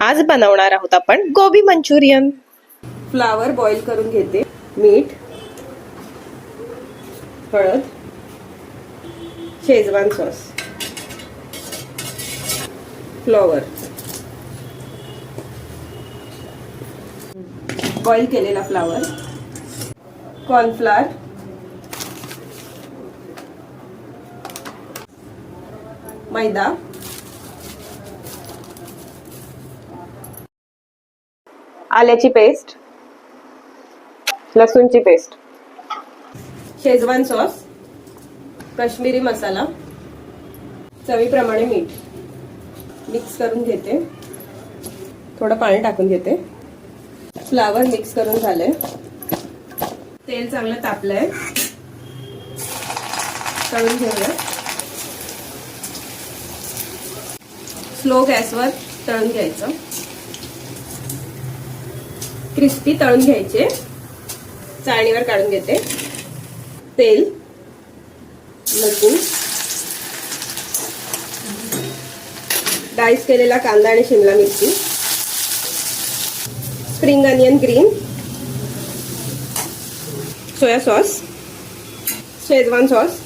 आज बनवणार आहोत आपण गोबी मंचुरियन। फ्लावर बॉईल करून घेते, मीठ, हळद, शेजवान सॉस, फ्लॉवर, बॉईल केलेला फ्लावर, कॉर्नफ्लोअर, मैदा, आल्याची पेस्ट, लसूणची paste, Schezwan sauce, Kashmiri masala, चवीप्रमाणे मीठ मिक्स करून घेते, थोडं पाणी टाकून घेते। फ्लावर मिक्स करून झाले, तेल चांगलं तापलंय, तळून घेऊया। स्लो गॅसवर तळून घ्यायचं, क्रिस्पी तळून घ्यायचे। चाळणीवर काढून घेते। तेल, लसूण, डाइस केलेला कांदा आणि शिमला मिरची, spring onion green, soya sauce, schezwan sauce,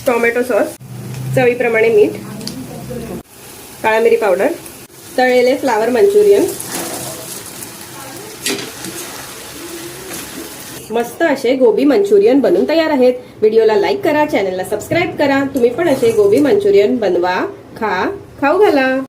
tomato sauce, चवीप्रमाणे मीठ, काळा मिरी पावडर, तळलेले फ्लावर मंचुरियन। मस्त असे गोबी मंचुरियन बनून तयार आहेत। व्हिडिओला लाईक करा, चॅनलला सबस्क्राईब करा। तुम्ही पण असे गोबी मंचुरियन बनवा, खाऊ घाला।